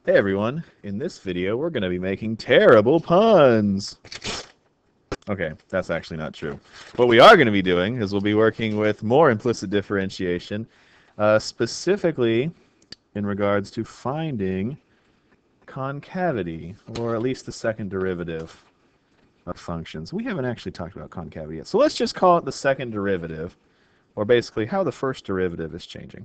Hey everyone, in this video we're going to be making terrible puns. Okay, that's actually not true. What we are going to be doing is we'll be working with more implicit differentiation, specifically in regards to finding concavity, or at least the second derivative of functions. We haven't actually talked about concavity yet, so let's just call it the second derivative, or basically how the first derivative is changing.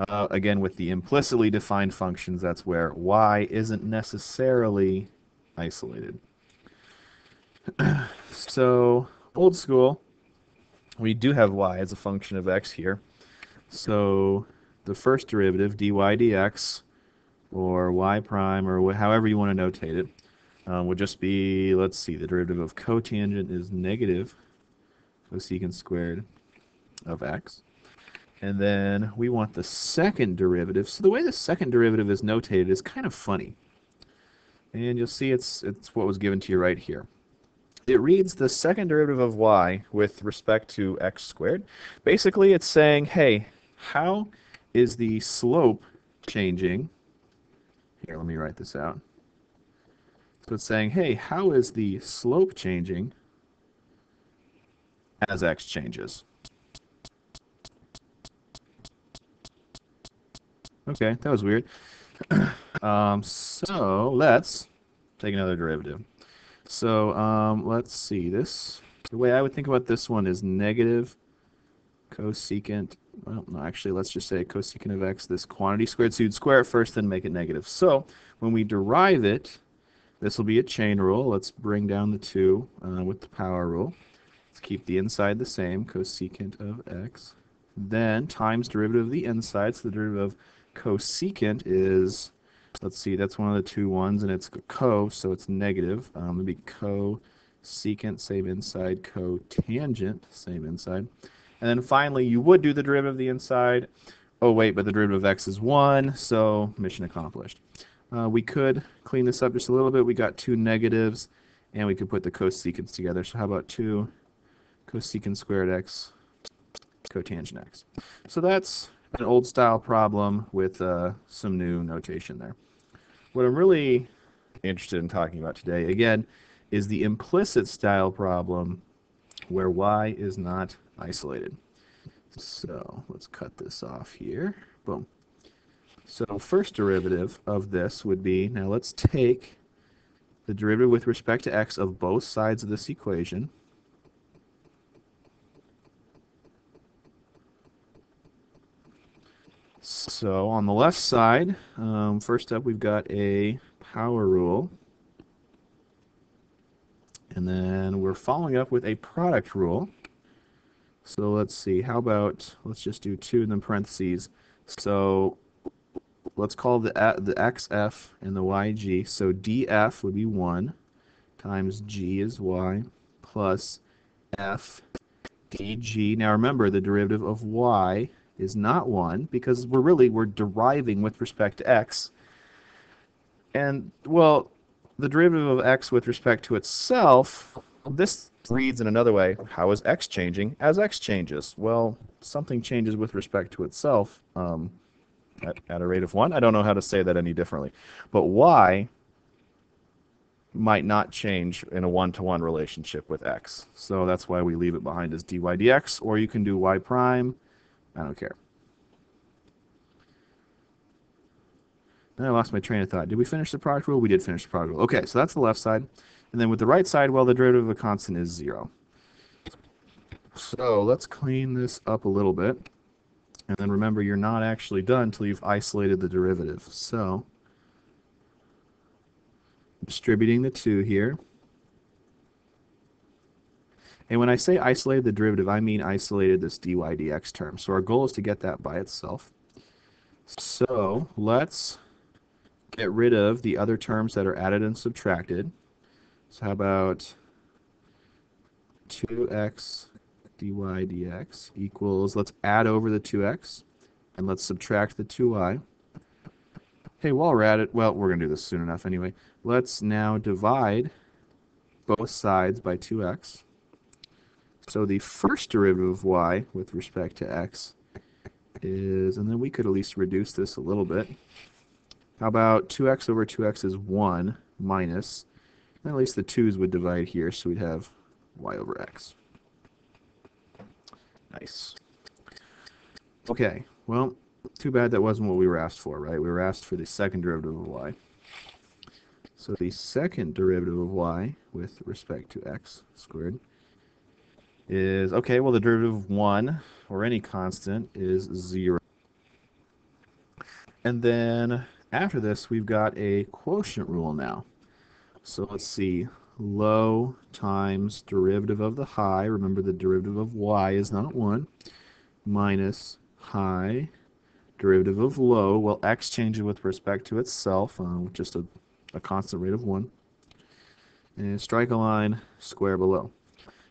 Again, with the implicitly defined functions, that's where y isn't necessarily isolated. So, old school, we do have y as a function of x here. So, the first derivative, dy dx, or y prime, or however you want to notate it, would just be, let's see, the derivative of cotangent is negative cosecant squared of x. And then we want the second derivative. So the way the second derivative is notated is kind of funny. And you'll see it's what was given to you right here. It reads the second derivative of y with respect to x squared. Basically, it's saying, hey, how is the slope changing? Here, let me write this out. So it's saying, hey, how is the slope changing as x changes? Okay, that was weird. So let's take another derivative. So let's see. The way I would think about this one is negative cosecant. Well, no, actually, let's just say cosecant of x, this quantity squared. So you'd square it first, then make it negative. So when we derive it, this will be a chain rule. Let's bring down the 2 with the power rule. Let's keep the inside the same, cosecant of x. Then times derivative of the inside. So the derivative of cosecant is, let's see, that's one of the 2 ones, and it's co, so it's negative. It'd be cosecant, same inside, cotangent, same inside. And then finally, you would do the derivative of the inside. Oh, wait, but the derivative of x is 1, so mission accomplished. We could clean this up just a little bit. We got 2 negatives, and we could put the cosecants together. So how about 2 cosecant squared x cotangent x? So that's an old style problem with some new notation there. What I'm really interested in talking about today, again, is the implicit style problem where y is not isolated. So let's cut this off here. Boom. So first derivative of this would be, now let's take the derivative with respect to x of both sides of this equation. So on the left side, first up we've got a power rule. And then we're following up with a product rule. So let's see, how about, let's just do 2 and then parentheses. So let's call the xf and the yg. So df would be 1 times g is y plus f dg. Now remember, the derivative of y is not 1 because we're deriving with respect to x. And, well, the derivative of x with respect to itself, this reads in another way, how is x changing as x changes? Well, something changes with respect to itself at a rate of 1. I don't know how to say that any differently. But y might not change in a one-to-one relationship with x. So that's why we leave it behind as dy dx, or you can do y prime. I don't care. And I lost my train of thought. Did we finish the product rule? We did finish the product rule. Okay, so that's the left side. And then with the right side, well, the derivative of a constant is 0. So let's clean this up a little bit. And then remember, you're not actually done until you've isolated the derivative. So distributing the 2 here. And when I say isolated the derivative, I mean isolated this dy dx term. So our goal is to get that by itself. So let's get rid of the other terms that are added and subtracted. So how about 2x dy dx equals, let's add over the 2x, and let's subtract the 2y. Hey, while we're at it, well, we're going to do this soon enough anyway. Let's now divide both sides by 2x. So the first derivative of y with respect to x is, and then we could at least reduce this a little bit. How about 2x over 2x is 1 minus, at least the 2's would divide here, so we'd have y over x. Nice. Okay, well, too bad that wasn't what we were asked for, right? We were asked for the second derivative of y. So the second derivative of y with respect to x squared is, okay, well, the derivative of 1, or any constant, is 0. And then after this, we've got a quotient rule now. So let's see, low times derivative of the high, remember the derivative of y is not 1, minus high derivative of low. Well, x changes with respect to itself, just a constant rate of 1. And strike a line, square below.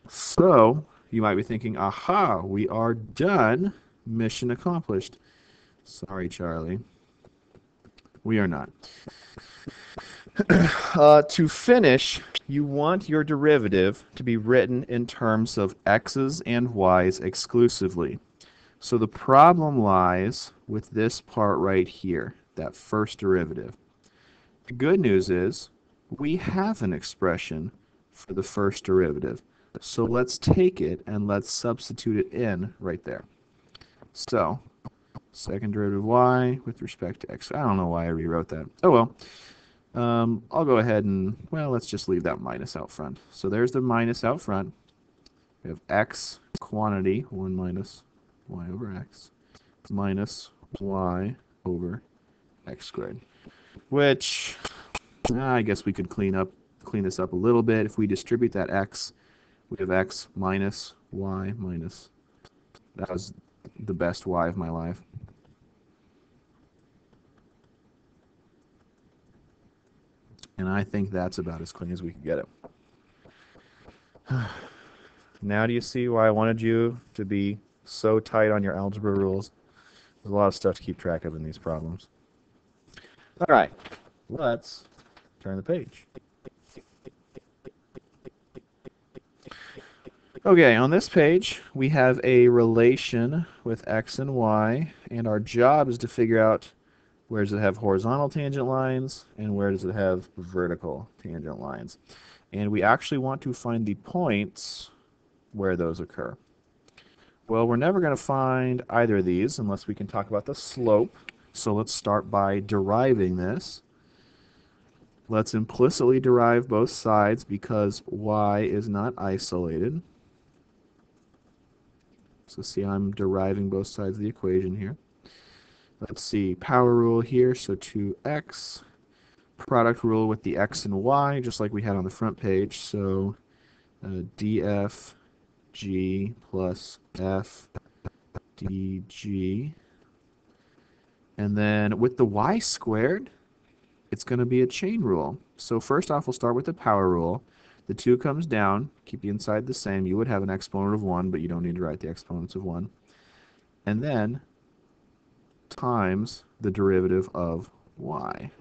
So you might be thinking, aha, we are done, mission accomplished. Sorry, Charlie. We are not. To finish, you want your derivative to be written in terms of x's and y's exclusively. So the problem lies with this part right here, that first derivative. The good news is we have an expression for the first derivative. So let's take it and let's substitute it in right there. So second derivative of y with respect to x. I don't know why I rewrote that. Oh well. I'll go ahead and, well, let's just leave that minus out front. So there's the minus out front. We have x quantity, 1 minus y over x, minus y over x squared. Which, I guess we could clean this up a little bit. If we distribute that x, we have x minus y minus, that was the best y of my life. And I think that's about as clean as we could get it. Now do you see why I wanted you to be so tight on your algebra rules? There's a lot of stuff to keep track of in these problems. All right, let's turn the page. Okay, on this page, we have a relation with x and y, and our job is to figure out where does it have horizontal tangent lines and where does it have vertical tangent lines. And we actually want to find the points where those occur. Well, we're never going to find either of these unless we can talk about the slope. So let's start by deriving this. Let's implicitly derive both sides because y is not isolated. So see, I'm deriving both sides of the equation here. Let's see, power rule here, so 2x. Product rule with the x and y, just like we had on the front page. So df g plus f dg. And then with the y squared, it's going to be a chain rule. So first off, we'll start with the power rule. The 2 comes down, keep the inside the same. You would have an exponent of 1, but you don't need to write the exponents of 1. And then times the derivative of y.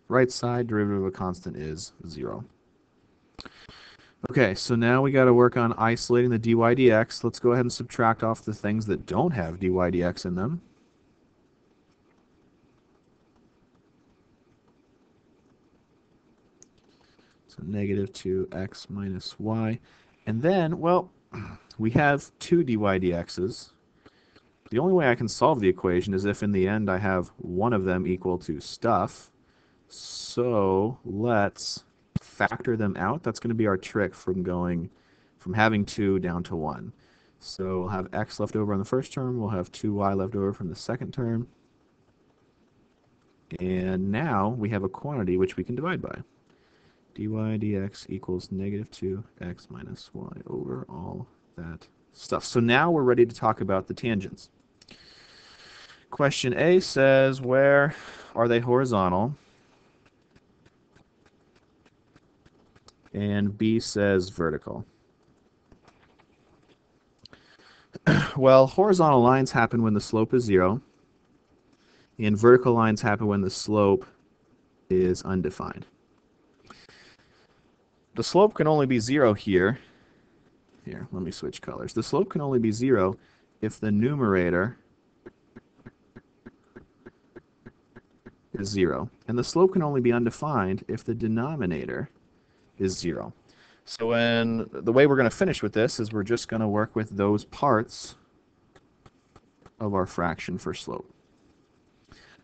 Right side derivative of a constant is 0. Okay, so now we got to work on isolating the dy dx. Let's go ahead and subtract off the things that don't have dy dx in them. So negative 2x minus y. And then, well, we have 2 dy dx's. The only way I can solve the equation is if in the end I have one of them equal to stuff. So let's factor them out. That's going to be our trick from having 2 down to 1. So we'll have x left over on the first term. We'll have 2y left over from the second term. And now we have a quantity which we can divide by. dy dx equals negative 2x minus y over all that stuff. So now we're ready to talk about the tangents. Question A says, where are they horizontal? And B says vertical. Well, horizontal lines happen when the slope is 0, and vertical lines happen when the slope is undefined. The slope can only be 0 here. Here, let me switch colors. The slope can only be 0 if the numerator is 0. And the slope can only be undefined if the denominator is 0. So the way we're going to finish with this is we're just going to work with those parts of our fraction for slope.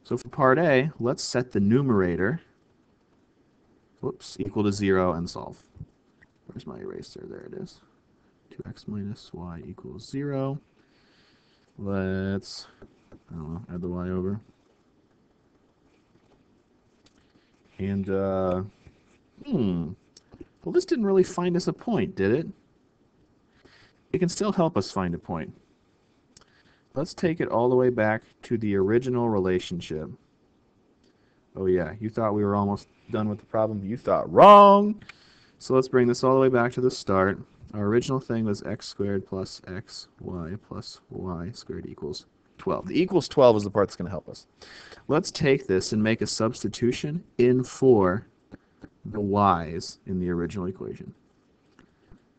So for part A, let's set the numerator, equal to 0 and solve. Where's my eraser? There it is. 2x minus y equals 0. Let's, I don't know, add the y over. And, well, this didn't really find us a point, did it? It can still help us find a point. Let's take it all the way back to the original relationship. Oh yeah, you thought we were almost done with the problem. You thought wrong! So let's bring this all the way back to the start. Our original thing was x squared plus xy plus y squared equals 12. The equals 12 is the part that's going to help us. Let's take this and make a substitution in for the y's in the original equation.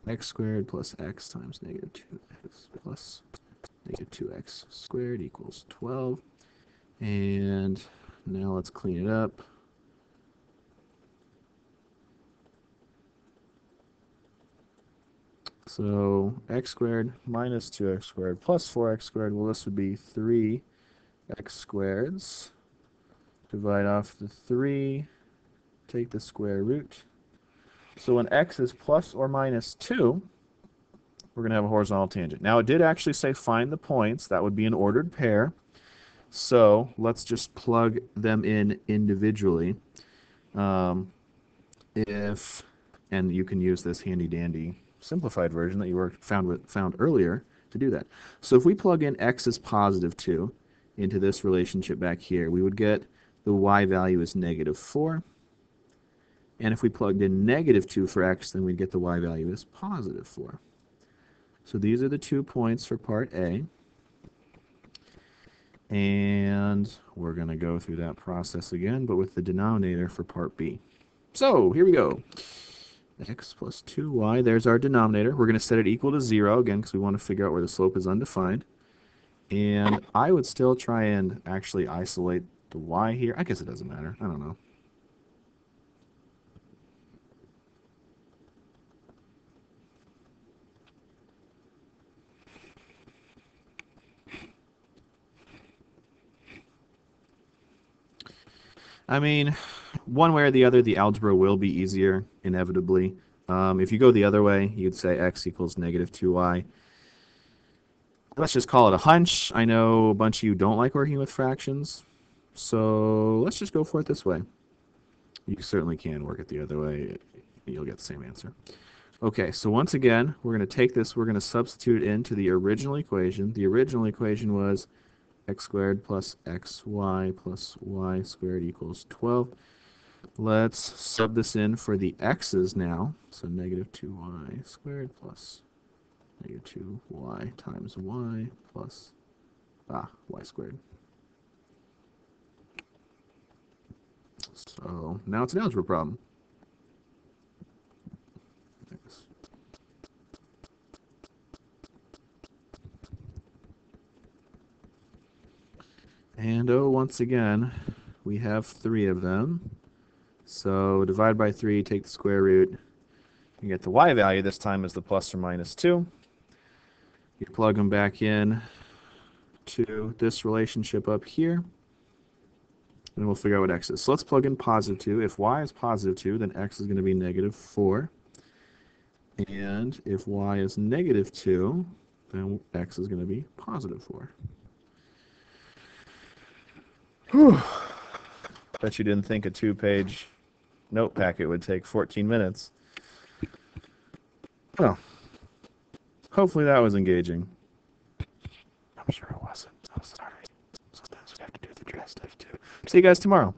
X squared plus x times negative 2x plus negative 2x squared equals 12. And now let's clean it up. So x squared minus 2x squared plus 4x squared, well, this would be 3x squareds. Divide off the 3, take the square root. So when x is plus or minus 2, we're going to have a horizontal tangent. Now, it did actually say find the points. That would be an ordered pair. So let's just plug them in individually. And you can use this handy-dandy simplified version that you found earlier to do that. So if we plug in x is positive 2 into this relationship back here, we would get the y value is negative 4. And if we plugged in negative 2 for x, then we'd get the y value is positive 4. So these are the 2 points for part A. And we're going to go through that process again, but with the denominator for part B. So here we go. X plus 2y, there's our denominator. We're going to set it equal to 0, again, because we want to figure out where the slope is undefined. And I would still try and actually isolate the y here. I guess it doesn't matter. I don't know. I mean, one way or the other, the algebra will be easier, inevitably. If you go the other way, you'd say x equals negative 2y. Let's just call it a hunch. I know a bunch of you don't like working with fractions, so let's just go for it this way. You certainly can work it the other way. You'll get the same answer. Okay, so once again, we're going to take this, we're going to substitute into the original equation. The original equation was x squared plus xy plus y squared equals 12. Let's sub this in for the x's now. So negative 2y squared plus negative 2y times y plus y squared. So now it's an algebra problem. And once again, we have 3 of them. So divide by 3, take the square root. You get the y value this time is the plus or minus 2. You plug them back in to this relationship up here. And we'll figure out what x is. So let's plug in positive 2. If y is positive 2, then x is going to be negative 4. And if y is negative 2, then x is going to be positive 4. Whew. Bet you didn't think a 2-page note packet would take 14 minutes. Well, hopefully that was engaging. I'm sure it wasn't. Sometimes we have to do the dress stuff too. See you guys tomorrow.